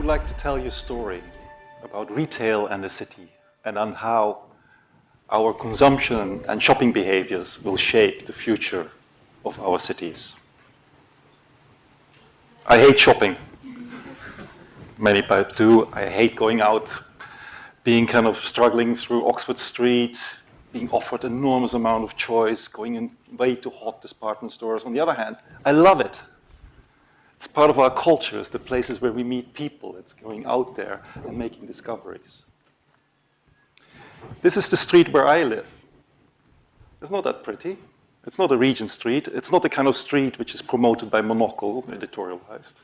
like to tell you a story about retail and the city, and on how our consumption and shopping behaviors will shape the future of our cities. I hate shopping. Many people do. I hate going out, being kind of struggling through Oxford Street, being offered an enormous amount of choice, going in way too hot department stores. On the other hand, I love it. It's part of our culture. It's the places where we meet people. It's going out there and making discoveries. This is the street where I live. It's not that pretty. It's not a Regent Street. It's not the kind of street which is promoted by Monocle, editorialized.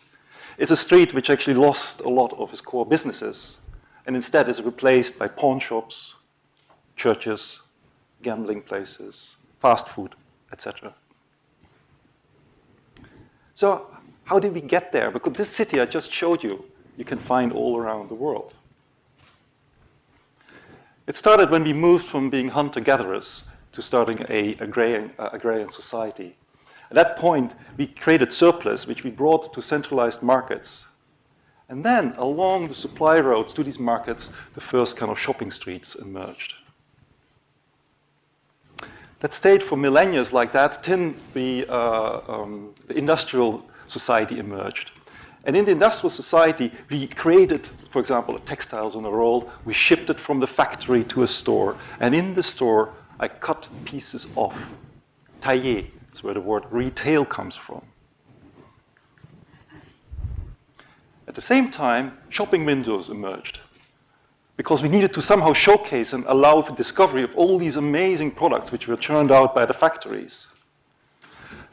It's a street which actually lost a lot of its core businesses and instead is replaced by pawn shops, churches, gambling places, fast food, etc. So how did we get there? Because this city I just showed you, you can find all around the world. It started when we moved from being hunter-gatherers to starting an agrarian society. At that point, we created surplus, which we brought to centralized markets. And then, along the supply roads to these markets, the first kind of shopping streets emerged. That stayed for millennia like that, till the industrial society emerged. And in the industrial society, we created, for example, textiles on a roll. We shipped it from the factory to a store. And in the store, I cut pieces off. Tailler, that's where the word retail comes from. At the same time, shopping windows emerged, because we needed to somehow showcase and allow for discovery of all these amazing products which were churned out by the factories.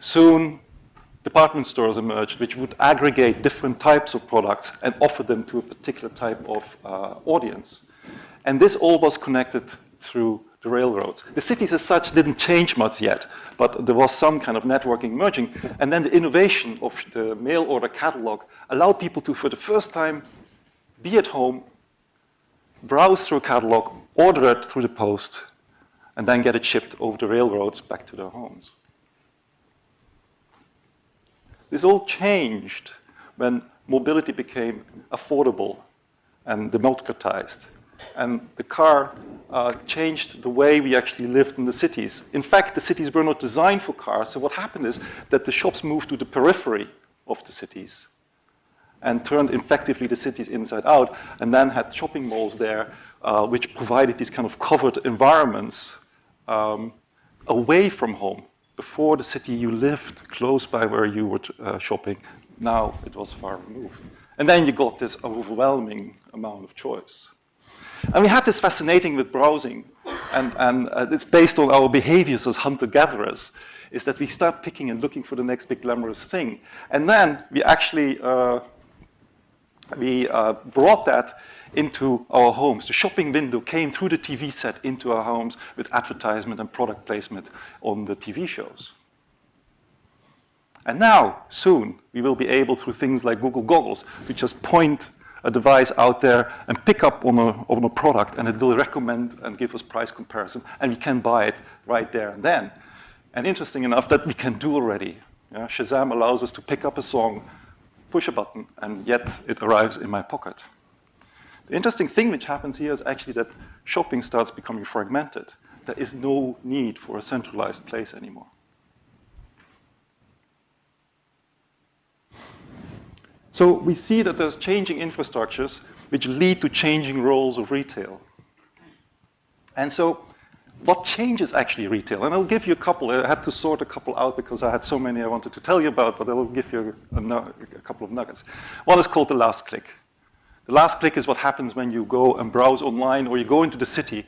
Soon, department stores emerged, which would aggregate different types of products and offer them to a particular type of audience. And this all was connected through the railroads. The cities as such didn't change much yet, but there was some kind of networking merging. And then the innovation of the mail order catalog allowed people to, for the first time, be at home, browse through a catalog, order it through the post, and then get it shipped over the railroads back to their homes. This all changed when mobility became affordable and democratized. And the car changed the way we actually lived in the cities. In fact, the cities were not designed for cars, so what happened is that the shops moved to the periphery of the cities and turned effectively the cities inside out, and then had shopping malls there which provided these kind of covered environments away from home. Before the city you lived close by where you were shopping, now it was far removed. And then you got this overwhelming amount of choice. And we had this fascinating with browsing, and it's based on our behaviors as hunter-gatherers, is that we start picking and looking for the next big glamorous thing. And then we actually brought that into our homes. The shopping window came through the TV set into our homes with advertisement and product placement on the TV shows. And now, soon, we will be able, through things like Google Goggles, to just point a device out there and pick up on a product, and it will recommend and give us price comparison, and we can buy it right there and then. And interesting enough, that we can do already. Yeah? Shazam allows us to pick up a song, push a button, and yet it arrives in my pocket. The interesting thing which happens here is actually that shopping starts becoming fragmented. There is no need for a centralized place anymore. So we see that there's changing infrastructures which lead to changing roles of retail. And so what changes actually retail? And I'll give you a couple. I had to sort a couple out because I had so many I wanted to tell you about, but I'll give you a couple of nuggets. One is called the last click. The last click is what happens when you go and browse online, or you go into the city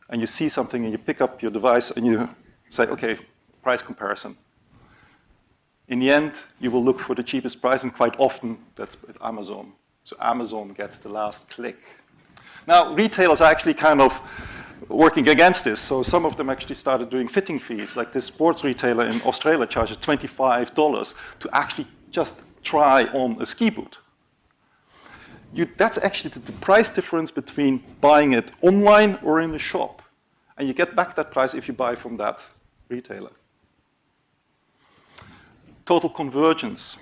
and you see something and you pick up your device and you say, okay, price comparison. In the end, you will look for the cheapest price, and quite often that's with Amazon. So Amazon gets the last click. Now, retailers are actually kind of working against this. So some of them actually started doing fitting fees, like this sports retailer in Australia charges $25 to actually just try on a ski boot. That's actually the price difference between buying it online or in the shop. And you get back that price if you buy from that retailer. Total convergence.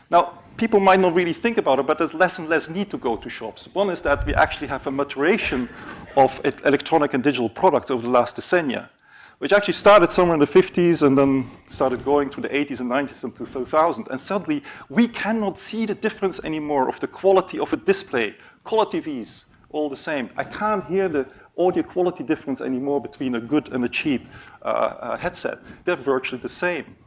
Now, people might not really think about it, but there's less and less need to go to shops. One is that we actually have a maturation of electronic and digital products over the last decennia, which actually started somewhere in the 50s and then started going through the 80s and 90s and 2000. And suddenly, we cannot see the difference anymore of the quality of a display. Color TVs, all the same. I can't hear the audio quality difference anymore between a good and a cheap headset. They're virtually the same.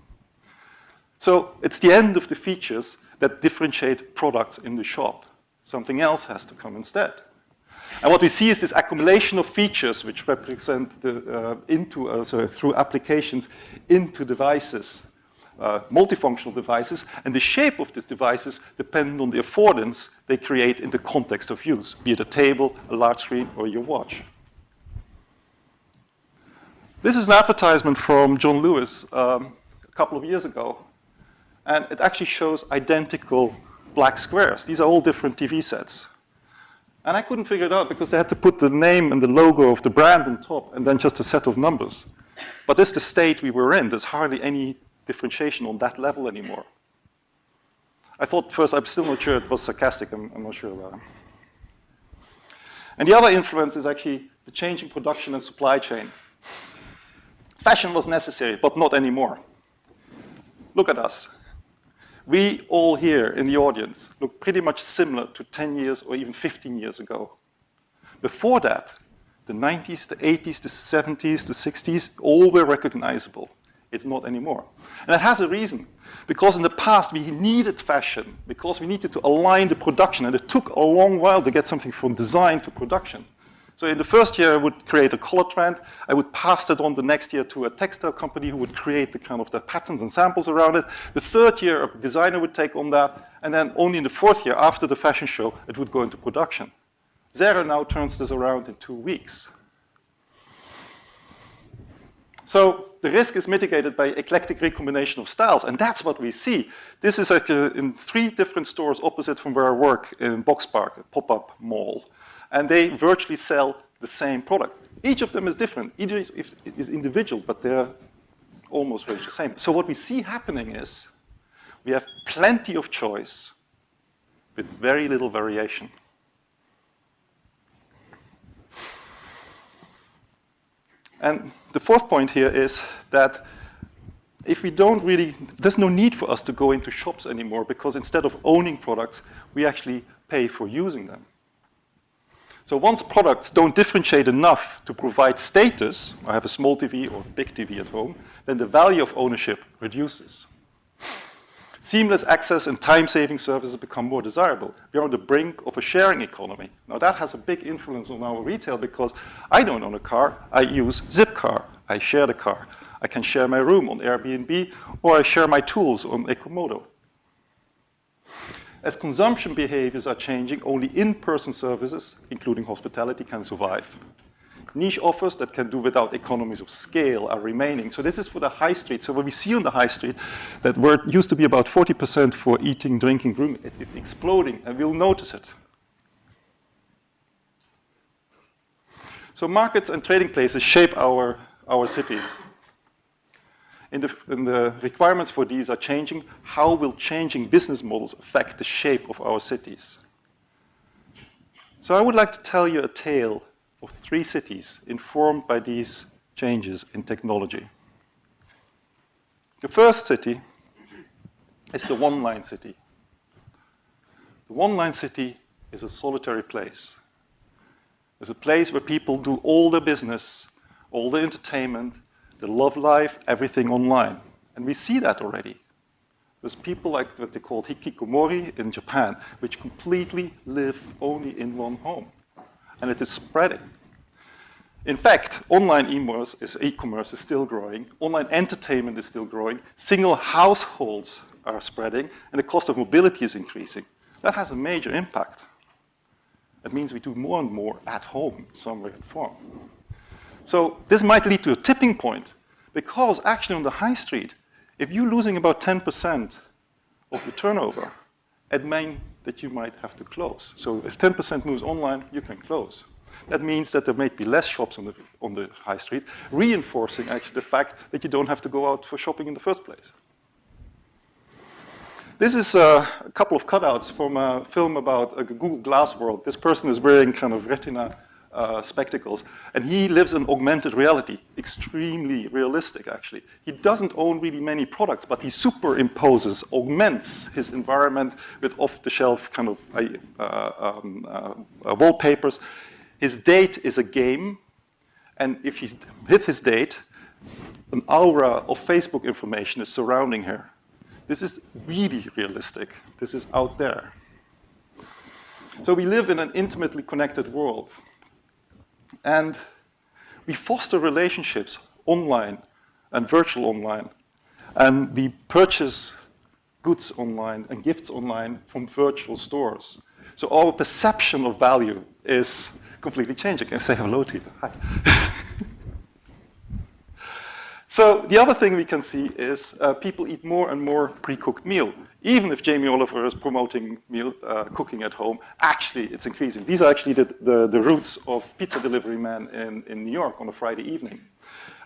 So it's the end of the features that differentiate products in the shop. Something else has to come instead. And what we see is this accumulation of features which represent through applications into devices, multifunctional devices, and the shape of these devices depend on the affordance they create in the context of use, be it a table, a large screen, or your watch. This is an advertisement from John Lewis a couple of years ago, and it actually shows identical black squares. These are all different TV sets. And I couldn't figure it out because they had to put the name and the logo of the brand on top and then just a set of numbers. But this is the state we were in. There's hardly any differentiation on that level anymore. I thought first, I'm still not sure it was sarcastic. I'm not sure about it. And the other influence is actually the changing production and supply chain. Fashion was necessary, but not anymore. Look at us. We all here in the audience look pretty much similar to 10 years or even 15 years ago. Before that, the 90s, the 80s, the 70s, the 60s, all were recognizable. It's not anymore. And it has a reason. Because in the past, we needed fashion, because we needed to align the production, and it took a long while to get something from design to production. So in the first year, I would create a color trend. I would pass that on the next year to a textile company who would create the kind of the patterns and samples around it. The third year, a designer would take on that. And then only in the fourth year, after the fashion show, it would go into production. Zara now turns this around in 2 weeks. So the risk is mitigated by eclectic recombination of styles, and that's what we see. This is in 3 different stores opposite from where I work in Box Park, a pop-up mall. And they virtually sell the same product. Each of them is different. Each is individual, but they're almost virtually the same. So what we see happening is we have plenty of choice with very little variation. And the fourth point here is that if we don't really, there's no need for us to go into shops anymore because instead of owning products, we actually pay for using them. So once products don't differentiate enough to provide status, I have a small TV or big TV at home, then the value of ownership reduces. Seamless access and time-saving services become more desirable. We're on the brink of a sharing economy. Now that has a big influence on our retail because I don't own a car, I use Zipcar. I share the car. I can share my room on Airbnb or I share my tools on Ecomodo. As consumption behaviors are changing, only in-person services, including hospitality, can survive. Niche offers that can do without economies of scale are remaining. So this is for the high street. So what we see on the high street, that where it used to be about 40% for eating, drinking, room, it is exploding, and we'll notice it. So markets and trading places shape our cities. And the requirements for these are changing. How will changing business models affect the shape of our cities? So I would like to tell you a tale of 3 cities informed by these changes in technology. The first city is the one-line city. The one-line city is a solitary place. It's a place where people do all their business, all their entertainment, the love life, everything online. And we see that already. There's people like what they call hikikomori in Japan, which completely live only in one home. And it is spreading. In fact, online e-commerce is still growing. Online entertainment is still growing. Single households are spreading, and the cost of mobility is increasing. That has a major impact. That means we do more and more at home, some way and form. So this might lead to a tipping point, because actually on the high street, if you're losing about 10% of the turnover, it means that you might have to close. So if 10% moves online, you can close. That means that there might be less shops on the high street, reinforcing actually the fact that you don't have to go out for shopping in the first place. This is a couple of cutouts from a film about a Google Glass world. This person is wearing kind of retina spectacles, and he lives in augmented reality, extremely realistic, actually. He doesn't own really many products, but he superimposes, augments his environment with off-the-shelf kind of wallpapers. His date is a game, and if he's with his date, an aura of Facebook information is surrounding her. This is really realistic. This is out there. So we live in an intimately connected world. And we foster relationships online and virtual online. And we purchase goods online and gifts online from virtual stores. So our perception of value is completely changing. Can I say hello to you? Hi. So the other thing we can see is people eat more and more pre-cooked meal. Even if Jamie Oliver is promoting meal cooking at home, actually it's increasing. These are actually the roots of Pizza Delivery Man in New York on a Friday evening.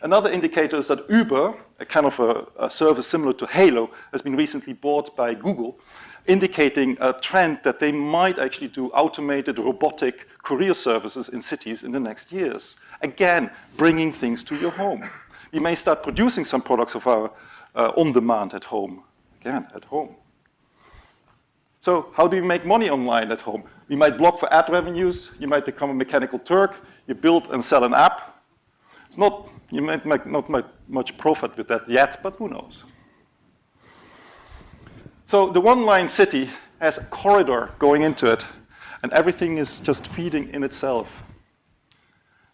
Another indicator is that Uber, a kind of a service similar to Halo, has been recently bought by Google, indicating a trend that they might actually do automated robotic courier services in cities in the next years. Again, bringing things to your home. We may start producing some products of our on-demand at home. Again, at home. So how do you make money online at home? You might block for ad revenues. You might become a mechanical Turk. You build and sell an app. It's not, you might not make much profit with that yet, but who knows? So the one-line city has a corridor going into it, and everything is just feeding in itself.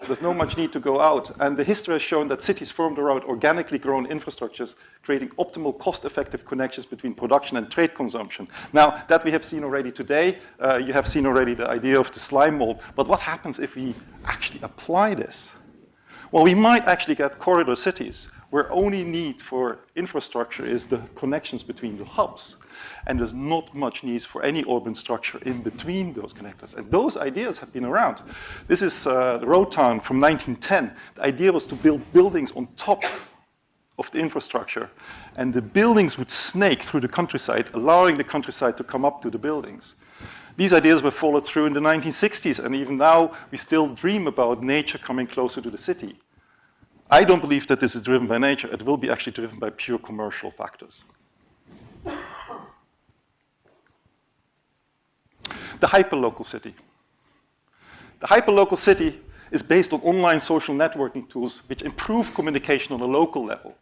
There's no much need to go out. And the history has shown that cities formed around organically grown infrastructures, creating optimal cost-effective connections between production and trade consumption. Now, that we have seen already today, you have seen already the idea of the slime mold. But what happens if we actually apply this? Well, we might actually get corridor cities where only need for infrastructure is the connections between the hubs. And there's not much need for any urban structure in between those connectors. And those ideas have been around. This is the Road Town from 1910. The idea was to build buildings on top of the infrastructure. And the buildings would snake through the countryside, allowing the countryside to come up to the buildings. These ideas were followed through in the 1960s. And even now, we still dream about nature coming closer to the city. I don't believe that this is driven by nature. It will be actually driven by pure commercial factors. The hyperlocal city. The hyperlocal city is based on online social networking tools which improve communication on a local level.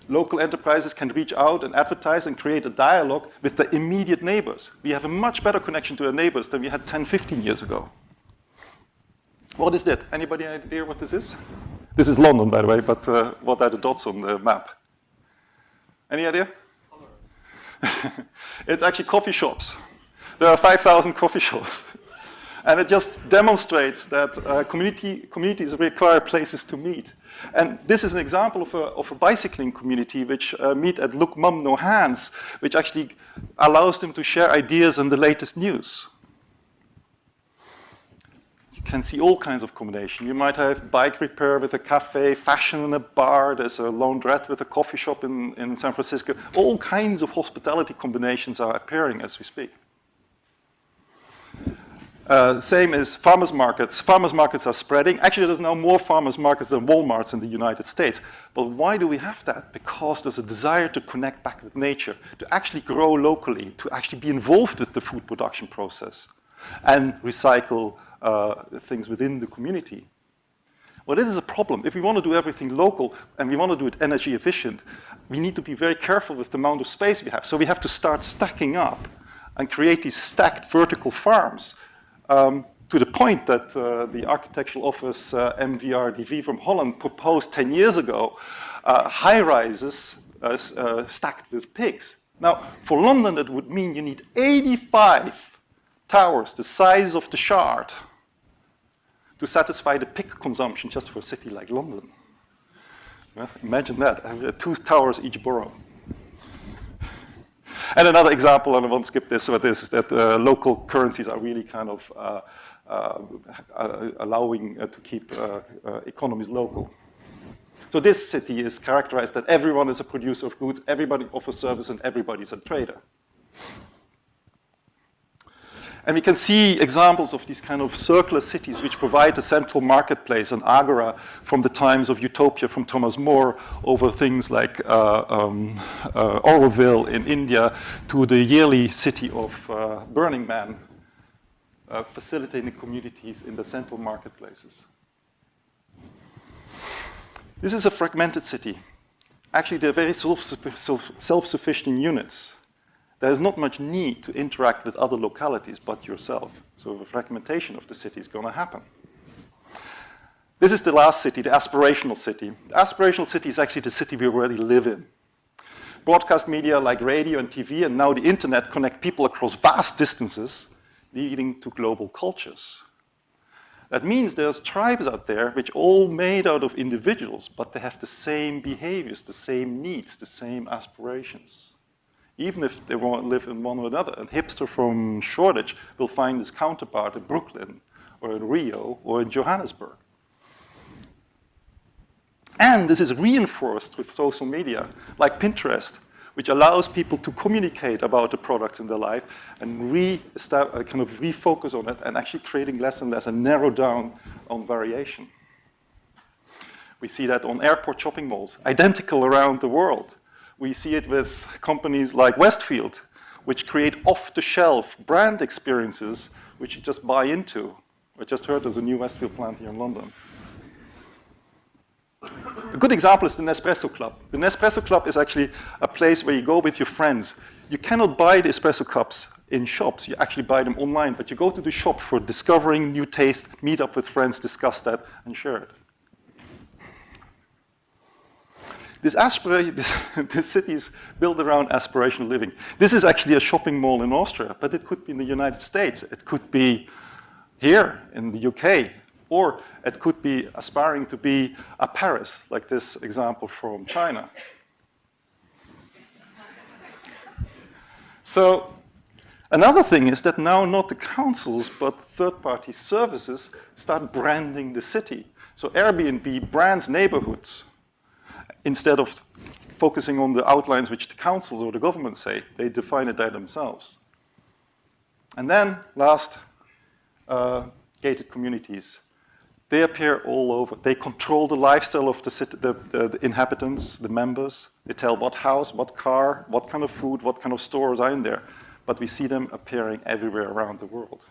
Local enterprises can reach out and advertise and create a dialogue with the immediate neighbors. We have a much better connection to our neighbors than we had 10, 15 years ago. What is that? Anybody idea what this is? This is London, by the way, but what are the dots on the map? Any idea? It's actually coffee shops. There are 5,000 coffee shops. And it just demonstrates that communities require places to meet. And this is an example of a bicycling community which meet at Look Mum No Hands, which actually allows them to share ideas and the latest news. You can see all kinds of combination. You might have bike repair with a cafe, fashion in a bar, there's a laundrette with a coffee shop in San Francisco. All kinds of hospitality combinations are appearing as we speak. Same as farmers markets. Farmers markets are spreading. Actually, there's now more farmers markets than Walmarts in the United States. But why do we have that? Because there's a desire to connect back with nature, to actually grow locally, to actually be involved with the food production process and recycle things within the community. Well, this is a problem. If we want to do everything local and we want to do it energy efficient, we need to be very careful with the amount of space we have. So we have to start stacking up and create these stacked vertical farms to the point that the architectural office MVRDV from Holland proposed 10 years ago high-rises stacked with pigs. Now, for London, that would mean you need 85 towers the size of the Shard to satisfy the pig consumption just for a city like London. Well, imagine that, 2 towers each borough. And another example, and I won't skip this, but is that local currencies are really kind of allowing to keep economies local. So this city is characterized that everyone is a producer of goods, everybody offers service, and everybody's a trader. And we can see examples of these kind of circular cities which provide a central marketplace, an agora, from the times of Utopia from Thomas More over things like Auroville in India to the yearly city of Burning Man, facilitating communities in the central marketplaces. This is a fragmented city. Actually, they're very self-sufficient in units. There is not much need to interact with other localities but yourself. So the fragmentation of the city is going to happen. This is the last city, the aspirational city. The aspirational city is actually the city we already live in. Broadcast media like radio and TV and now the internet connect people across vast distances, leading to global cultures. That means there's tribes out there which all made out of individuals, but they have the same behaviors, the same needs, the same aspirations. Even if they won't live in one or another. A hipster from Shoreditch will find his counterpart in Brooklyn, or in Rio, or in Johannesburg. And this is reinforced with social media, like Pinterest, which allows people to communicate about the products in their life and kind of refocus on it and actually creating less and less and narrow down on variation. We see that on airport shopping malls, identical around the world. We see it with companies like Westfield, which create off-the-shelf brand experiences which you just buy into. I just heard there's a new Westfield plant here in London. A good example is the Nespresso Club. The Nespresso Club is actually a place where you go with your friends. You cannot buy the espresso cups in shops. You actually buy them online, but you go to the shop for discovering new taste, meet up with friends, discuss that, and share it. This city is built around aspirational living. This is actually a shopping mall in Austria, but it could be in the United States. It could be here in the UK, or it could be aspiring to be a Paris, like this example from China. So another thing is that now not the councils, but third-party services start branding the city. So Airbnb brands neighborhoods. Instead of focusing on the outlines which the councils or the government say, they define it by themselves. And then, last, gated communities. They appear all over. They control the lifestyle of the, city, the inhabitants, the members. They tell what house, what car, what kind of food, what kind of stores are in there. But we see them appearing everywhere around the world.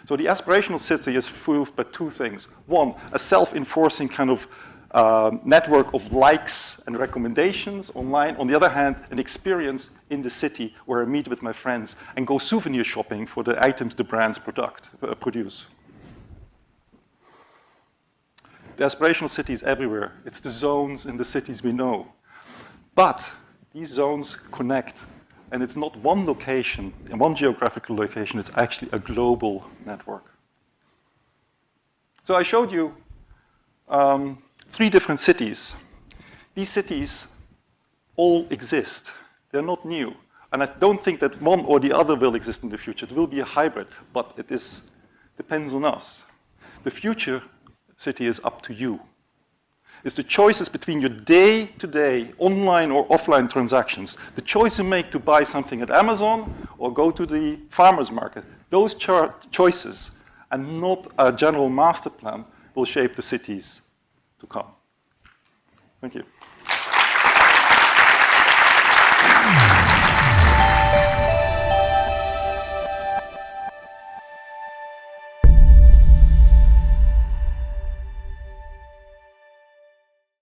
So the aspirational city is proved by two things. One, a self-enforcing kind of network of likes and recommendations online. On the other hand, an experience in the city where I meet with my friends and go souvenir shopping for the items the brands produce. The aspirational city is everywhere. It's the zones in the cities we know. But these zones connect. And it's not one location, in one geographical location, it's actually a global network. So I showed you 3 different cities. These cities all exist. They're not new. And I don't think that one or the other will exist in the future. It will be a hybrid, but it depends on us. The future city is up to you. It's the choices between your day-to-day online or offline transactions, the choice you make to buy something at Amazon or go to the farmer's market. Those choices, and not a general master plan, will shape the cities to come. Thank you.